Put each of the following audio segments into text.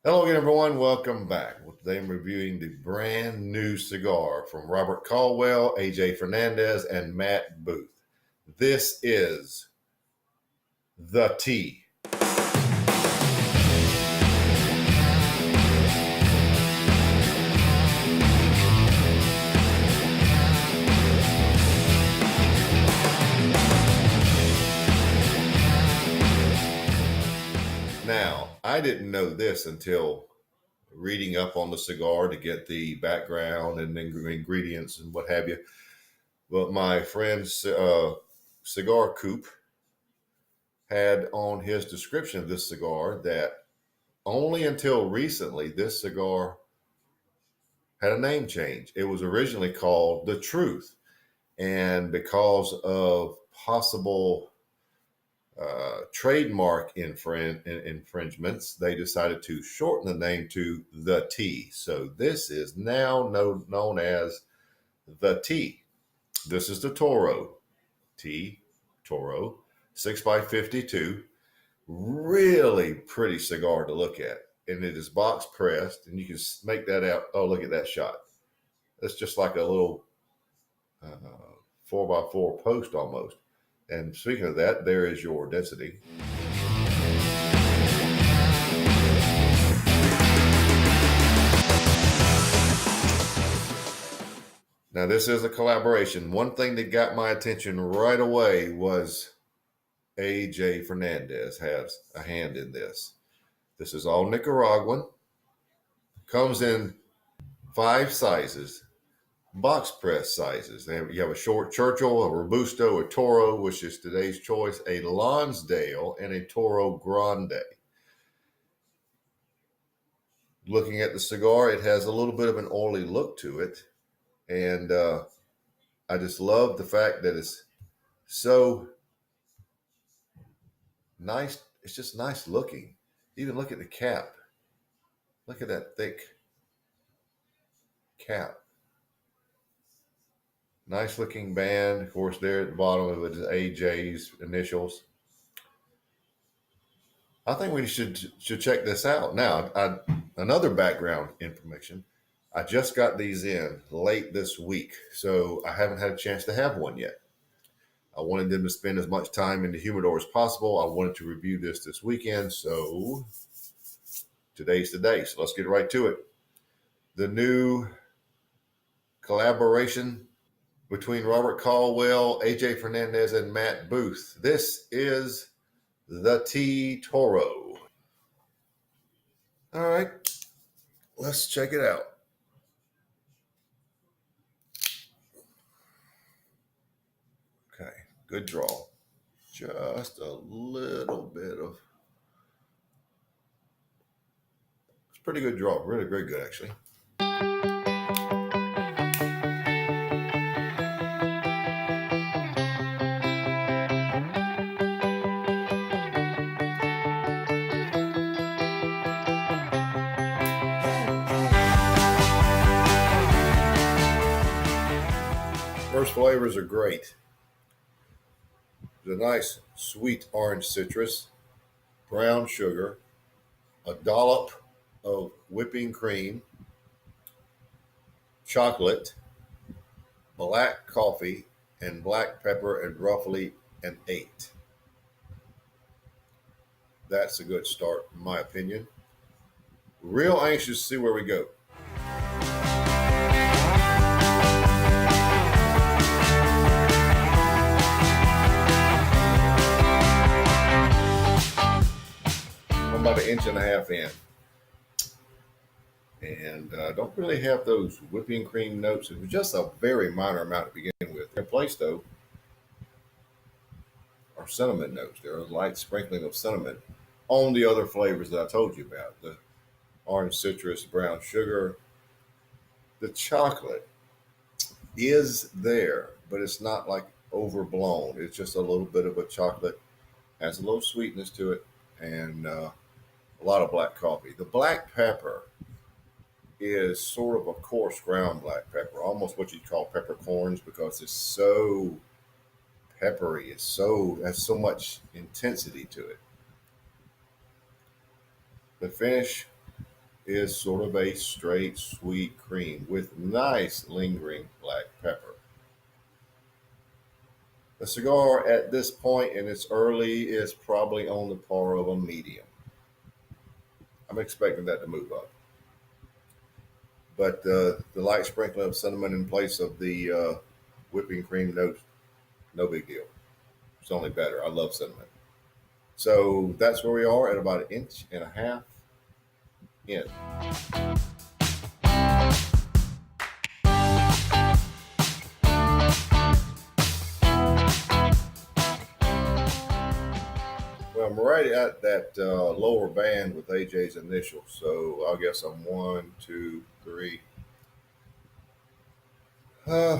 Hello again, everyone. Welcome back. Well, today I'm reviewing the brand new cigar from Robert Caldwell, AJ Fernandez, and Matt Booth. This is the T. Now, I didn't know this until reading up on the cigar to get the background and ingredients and what have you. But my friend's cigar coop had on his description of this cigar that only until recently this cigar had a name change. It was originally called The Truth. And because of possible trademark infringements, they decided to shorten the name to The T. So this is now known as The T. This is the Toro. T, Toro, 6x52. Really pretty cigar to look at. And it is box pressed, and you can make that out. Oh, look at that shot. It's just like a little 4x4 post almost. And speaking of that, there is your density. Now, this is a collaboration. One thing that got my attention right away was AJ Fernandez has a hand in this. This is all Nicaraguan. Comes in 5 sizes. Box press sizes. You have a short Churchill, a Robusto, a Toro, which is today's choice, a Lonsdale, and a Toro Grande. Looking at the cigar, it has a little bit of an oily look to it. And I just love the fact that it's so nice. It's just nice looking. Even look at the cap. Look at that thick cap. Nice looking band. Of course, there at the bottom of it is AJ's initials. I think we should check this out. Now, another background information. I just got these in late this week, so I haven't had a chance to have one yet. I wanted them to spend as much time in the humidor as possible. I wanted to review this weekend, so today's the day. So let's get right to it. The new collaboration between Robert Caldwell, AJ Fernandez, and Matt Booth. This is the T Toro. All right, let's check it out. Okay, good draw. Just a little bit of. It's a pretty good draw. Really very good, actually. First flavors are great. There's a nice sweet orange citrus, brown sugar, a dollop of whipping cream, chocolate, black coffee, and black pepper, and roughly an 8. That's a good start, in my opinion. Real anxious to see where we go. About an inch and a half in, and don't really have those whipping cream notes. It was just a very minor amount to begin with. In place, though, are cinnamon notes. There are a light sprinkling of cinnamon on the other flavors that I told you about: the orange citrus, brown sugar. The chocolate is there, but it's not like overblown. It's just a little bit of a chocolate, has a little sweetness to it, and a lot of black coffee. The black pepper is sort of a coarse ground black pepper, almost what you'd call peppercorns, because it's so peppery. Has so much intensity to it. The finish is sort of a straight sweet cream with nice lingering black pepper. The cigar at this point in its early is probably on the par of a medium. I'm expecting that to move up. But the light sprinkling of cinnamon in place of the whipping cream notes, no big deal. It's only better. I love cinnamon. So that's where we are at about an inch and a half in. Well, I'm right at that lower band with AJ's initials. So I guess I'm one, two, three, uh,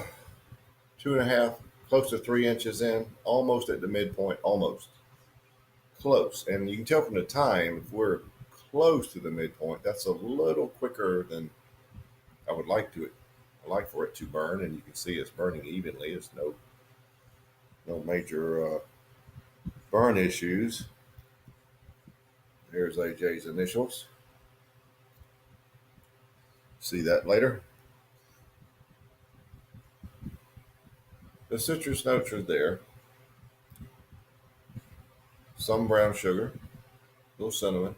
2.5, close to 3 inches in, almost at the midpoint, almost close. And you can tell from the time, if we're close to the midpoint, that's a little quicker than I would like to. I like for it to burn, and you can see it's burning evenly. There's no major burn issues. Here's AJ's initials. See that later. The citrus notes are there. Some brown sugar, a little cinnamon.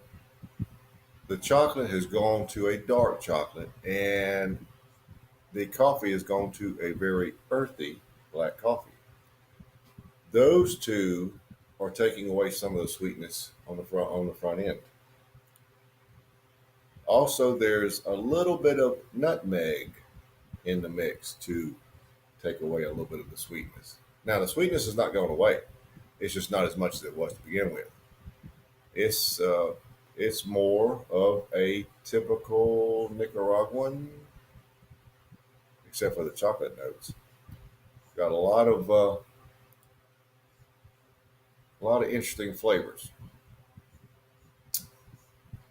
The chocolate has gone to a dark chocolate, and the coffee has gone to a very earthy black coffee. Those two are taking away some of the sweetness on the front end. Also, there's a little bit of nutmeg in the mix to take away a little bit of the sweetness. Now, the sweetness is not going away. It's just not as much as it was to begin with. It's uh, it's more of a typical Nicaraguan, except for the chocolate notes. Got a lot of interesting flavors.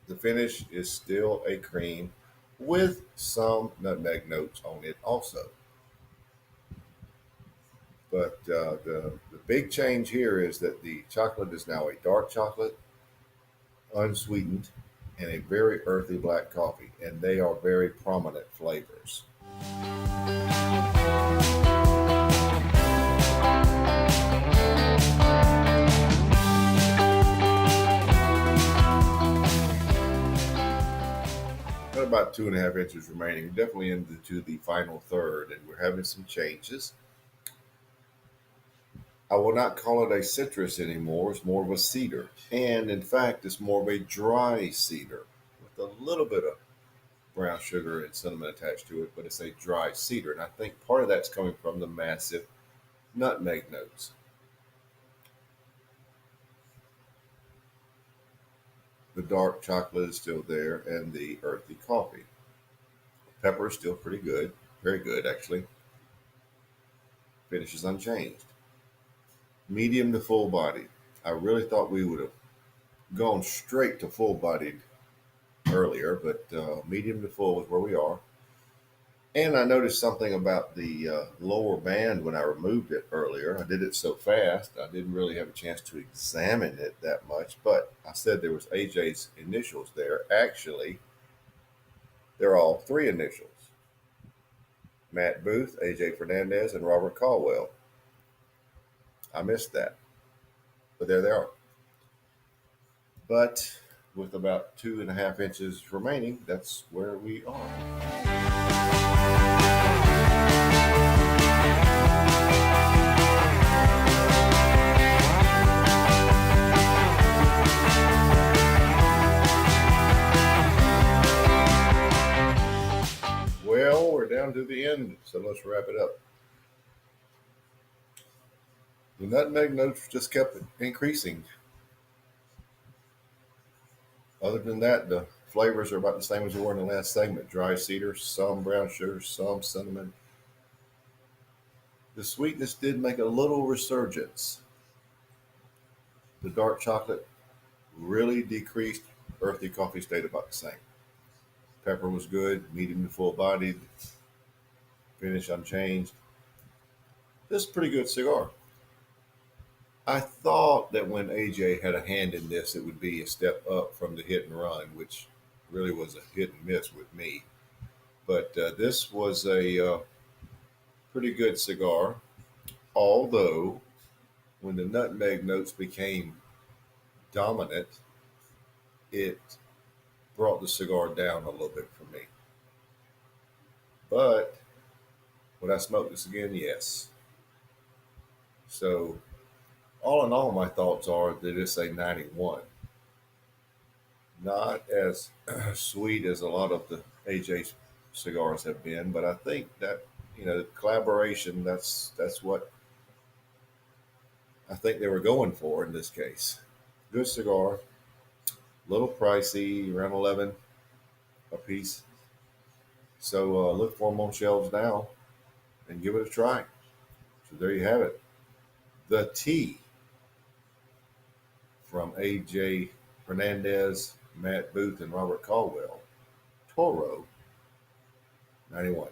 The finish is still a cream with some nutmeg notes on it also. But the big change here is that the chocolate is now a dark chocolate, unsweetened, and a very earthy black coffee, and they are very prominent flavors. Got about 2.5 inches remaining, definitely into the final third, and we're having some changes. I will not call it a citrus anymore. It's more of a cedar. And in fact, it's more of a dry cedar with a little bit of brown sugar and cinnamon attached to it, but it's a dry cedar. And I think part of that's coming from the massive nutmeg notes. The dark chocolate is still there and the earthy coffee. Pepper is still pretty good, very good actually. Finish is unchanged. Medium to full body. I really thought we would have gone straight to full bodied earlier, but medium to full is where we are. And I noticed something about the lower band when I removed it earlier. I did it so fast, I didn't really have a chance to examine it that much. But I said there was AJ's initials there. Actually, they're all three initials: Matt Booth, AJ Fernandez, and Robert Caldwell. I missed that, but there they are. But with about 2.5 inches remaining, that's where we are. Well, we're down to the end, so let's wrap it up. The nutmeg notes just kept increasing. Other than that, the flavors are about the same as they were in the last segment: dry cedar, some brown sugar, some cinnamon. The sweetness did make a little resurgence. The dark chocolate really decreased. Earthy coffee stayed about the same. Pepper was good, medium to full bodied, finish unchanged. This is a pretty good cigar. I thought that when AJ had a hand in this, it would be a step up from the hit and run, which really was a hit and miss with me. But this was a pretty good cigar, although when the nutmeg notes became dominant, it brought the cigar down a little bit for me. But would I smoke this again? Yes. So, all in all, my thoughts are that it's a 91. Not as sweet as a lot of the AJ cigars have been, but I think that collaboration. That's what I think they were going for in this case. Good cigar, little pricey, around 11 a piece. So look for them on shelves now and give it a try. So there you have it. The T from AJ Fernandez, Matt Booth, and Robert Caldwell. Toro 91.